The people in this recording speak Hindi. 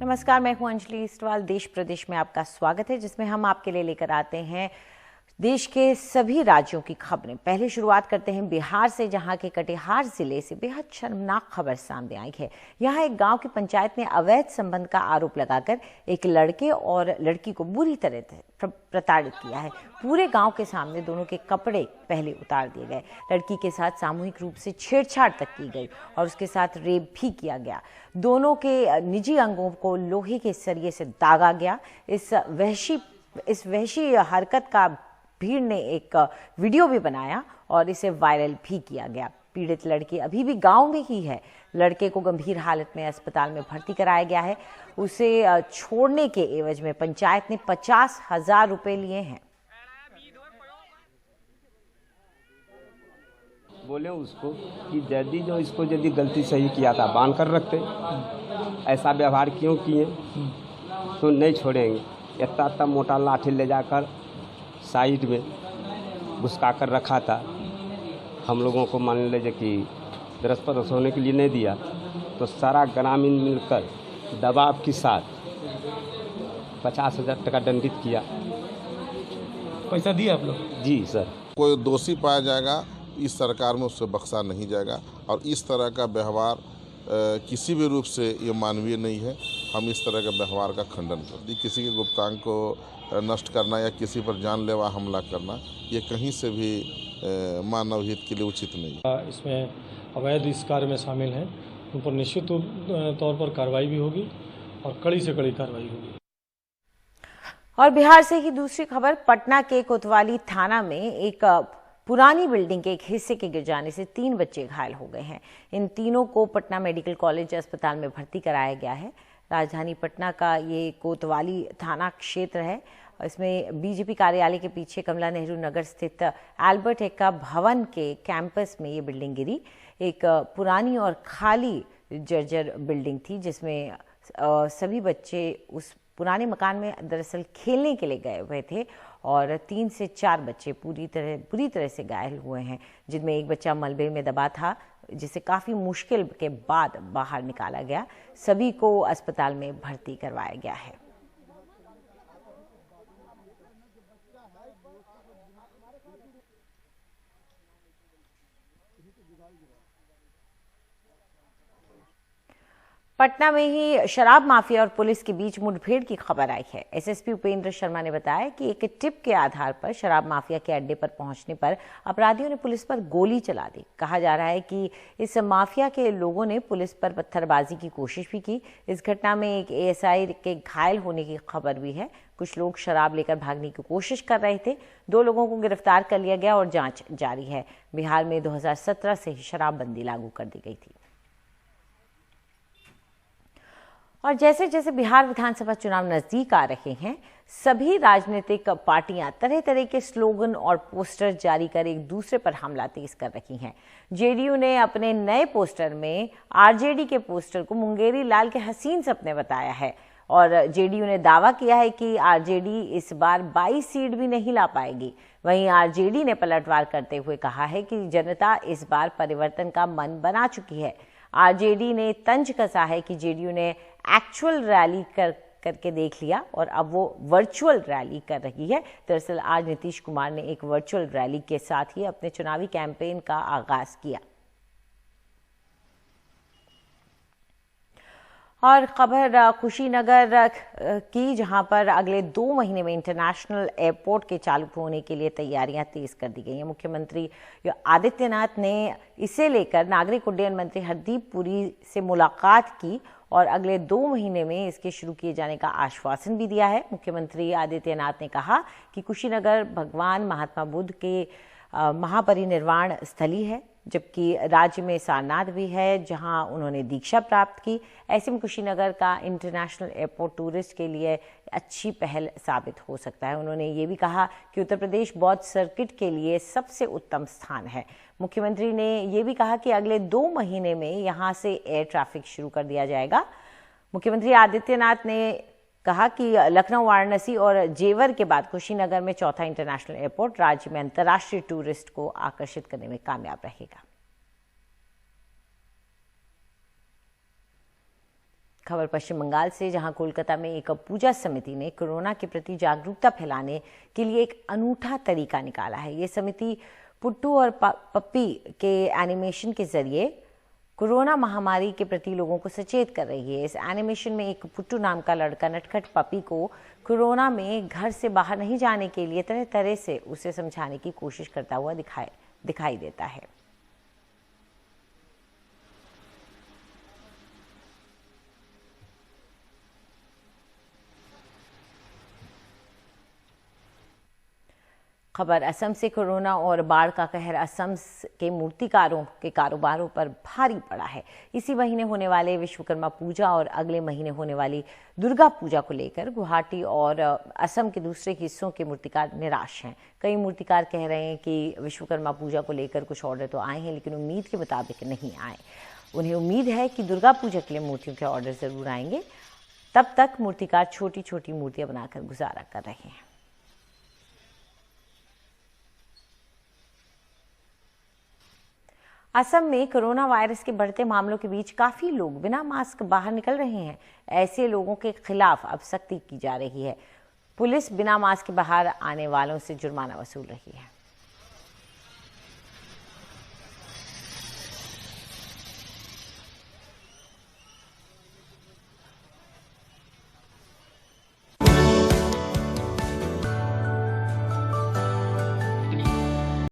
नमस्कार, मैं हूं अंजलि इस्टवाल। देश प्रदेश में आपका स्वागत है, जिसमें हम आपके लिए लेकर आते हैं देश के सभी राज्यों की खबरें। पहले शुरुआत करते हैं बिहार से, जहां के कटिहार जिले से बेहद शर्मनाक खबर सामने आई है। यहां एक गांव की पंचायत ने अवैध संबंध का आरोप लगाकर एक लड़के और लड़की को बुरी तरह से प्रताड़ित किया है। पूरे गांव के सामने दोनों के कपड़े पहले उतार दिए गए, लड़की के साथ सामूहिक रूप से छेड़छाड़ तक की गई और उसके साथ रेप भी किया गया। दोनों के निजी अंगों को लोहे के सरिये से दागा गया। इस वहशी हरकत का भीड़ ने एक वीडियो भी बनाया और इसे वायरल भी किया गया। पीड़ित लड़की अभी भी गांव में ही है। लड़के को गंभीर हालत में अस्पताल में भर्ती कराया गया है। उसे छोड़ने के एवज में पंचायत ने 50,000 रुपए लिए हैं। बोले उसको कि यदि जो इसको यदि गलती सही किया था बांध कर रखते, ऐसा व्यवहार क्यों किए, तो नहीं छोड़ेंगे। इतना मोटा लाठी ले जाकर साइड में घुसका कर रखा था। हम लोगों को मान लीजिए कि दरस परस होने के लिए नहीं दिया, तो सारा ग्रामीण मिलकर दबाव के साथ 50,000 टका दंडित किया। पैसा दिया आप लोग? जी सर। कोई दोषी पाया जाएगा, इस सरकार में उससे बख्शा नहीं जाएगा और इस तरह का व्यवहार किसी भी रूप से ये मानवीय नहीं है। हम इस तरह के व्यवहार का खंडन करते हैं। किसी के गुप्तांग को नष्ट करना या किसी पर जानलेवा हमला करना, ये कहीं से भी मानव हित के लिए उचित नहीं। इसमें अवैध इस कार्य में शामिल हैं, उन पर निश्चित तौर पर कार्रवाई भी होगी और कड़ी से कड़ी कार्रवाई होगी। और बिहार से ही दूसरी खबर, पटना के कोतवाली थाना में एक पुरानी बिल्डिंग के एक हिस्से के गिर जाने से 3 बच्चे घायल हो गए हैं। इन तीनों को पटना मेडिकल कॉलेज अस्पताल में भर्ती कराया गया है। राजधानी पटना का ये कोतवाली थाना क्षेत्र है। इसमें बीजेपी कार्यालय के पीछे कमला नेहरू नगर स्थित एल्बर्ट एक्का भवन के कैंपस में ये बिल्डिंग गिरी। एक पुरानी और खाली जर्जर बिल्डिंग थी, जिसमें सभी बच्चे उस पुराने मकान में दरअसल खेलने के लिए गए हुए थे और 3 से 4 बच्चे बुरी तरह से घायल हुए हैं, जिनमें एक बच्चा मलबे में दबा था, जिसे काफ़ी मुश्किल के बाद बाहर निकाला गया। सभी को अस्पताल में भर्ती करवाया गया है। पटना में ही शराब माफिया और पुलिस के बीच मुठभेड़ की खबर आई है। एसएसपी उपेंद्र शर्मा ने बताया कि एक टिप के आधार पर शराब माफिया के अड्डे पर पहुंचने पर अपराधियों ने पुलिस पर गोली चला दी। कहा जा रहा है कि इस माफिया के लोगों ने पुलिस पर पत्थरबाजी की कोशिश भी की। इस घटना में एक एएसआई के घायल होने की खबर भी है। कुछ लोग शराब लेकर भागने की कोशिश कर रहे थे। 2 लोगों को गिरफ्तार कर लिया गया और जांच जारी है। बिहार में 2017 से ही शराबबंदी लागू कर दी गई थी। और जैसे जैसे बिहार विधानसभा चुनाव नजदीक आ रहे हैं, सभी राजनीतिक पार्टियां तरह तरह के स्लोगन और पोस्टर जारी कर एक दूसरे पर हमला तेज कर रही हैं। जेडीयू ने अपने नए पोस्टर में आरजेडी के पोस्टर को मुंगेरी लाल के हसीन सपने बताया है और जेडीयू ने दावा किया है कि आरजेडी इस बार 22 सीट भी नहीं ला पाएगी। वहीं आरजेडी ने पलटवार करते हुए कहा है कि जनता इस बार परिवर्तन का मन बना चुकी है। आरजेडी ने तंज कसा है कि जेडीयू ने एक्चुअल रैली करके देख लिया और अब वो वर्चुअल रैली कर रही है। दरअसल आज नीतीश कुमार ने एक वर्चुअल रैली के साथ ही अपने चुनावी कैंपेन का आगाज किया। और खबर कुशीनगर की, जहां पर अगले 2 महीने में इंटरनेशनल एयरपोर्ट के चालू होने के लिए तैयारियां तेज कर दी गई हैं। मुख्यमंत्री आदित्यनाथ ने इसे लेकर नागरिक उड्डयन मंत्री हरदीप पुरी से मुलाकात की और अगले 2 महीने में इसके शुरू किए जाने का आश्वासन भी दिया है। मुख्यमंत्री आदित्यनाथ ने कहा कि कुशीनगर भगवान महात्मा बुद्ध के महापरिनिर्वाण स्थली है, जबकि राज्य में सारनाथ भी है, जहां उन्होंने दीक्षा प्राप्त की। ऐसे में कुशीनगर का इंटरनेशनल एयरपोर्ट टूरिस्ट के लिए अच्छी पहल साबित हो सकता है। उन्होंने ये भी कहा कि उत्तर प्रदेश बौद्ध सर्किट के लिए सबसे उत्तम स्थान है। मुख्यमंत्री ने ये भी कहा कि अगले 2 महीने में यहां से एयर ट्रैफिक शुरू कर दिया जाएगा। मुख्यमंत्री आदित्यनाथ ने कहा कि लखनऊ, वाराणसी और जेवर के बाद कुशीनगर में चौथा इंटरनेशनल एयरपोर्ट राज्य में अंतर्राष्ट्रीय टूरिस्ट को आकर्षित करने में कामयाब रहेगा। खबर पश्चिम बंगाल से, जहां कोलकाता में एक पूजा समिति ने कोरोना के प्रति जागरूकता फैलाने के लिए एक अनूठा तरीका निकाला है। ये समिति पुट्टू और पप्पी के एनिमेशन के जरिए कोरोना महामारी के प्रति लोगों को सचेत कर रही है। इस एनिमेशन में एक पुट्टू नाम का लड़का नटखट पपी को कोरोना में घर से बाहर नहीं जाने के लिए तरह तरह से उसे समझाने की कोशिश करता हुआ दिखाई देता है। खबर असम से, कोरोना और बाढ़ का कहर असम के मूर्तिकारों के कारोबारों पर भारी पड़ा है। इसी महीने होने वाले विश्वकर्मा पूजा और अगले महीने होने वाली दुर्गा पूजा को लेकर गुवाहाटी और असम के दूसरे हिस्सों के मूर्तिकार निराश हैं। कई मूर्तिकार कह रहे हैं कि विश्वकर्मा पूजा को लेकर कुछ ऑर्डर तो आए हैं, लेकिन उम्मीद के मुताबिक नहीं आए। उन्हें उम्मीद है कि दुर्गा पूजा के लिए मूर्तियों के ऑर्डर जरूर आएंगे। तब तक मूर्तिकार छोटी छोटी मूर्तियां बनाकर गुजारा कर रहे हैं। असम में कोरोना वायरस के बढ़ते मामलों के बीच काफी लोग बिना मास्क बाहर निकल रहे हैं। ऐसे लोगों के खिलाफ अब सख्ती की जा रही है। पुलिस बिना मास्क के बाहर आने वालों से जुर्माना वसूल रही है।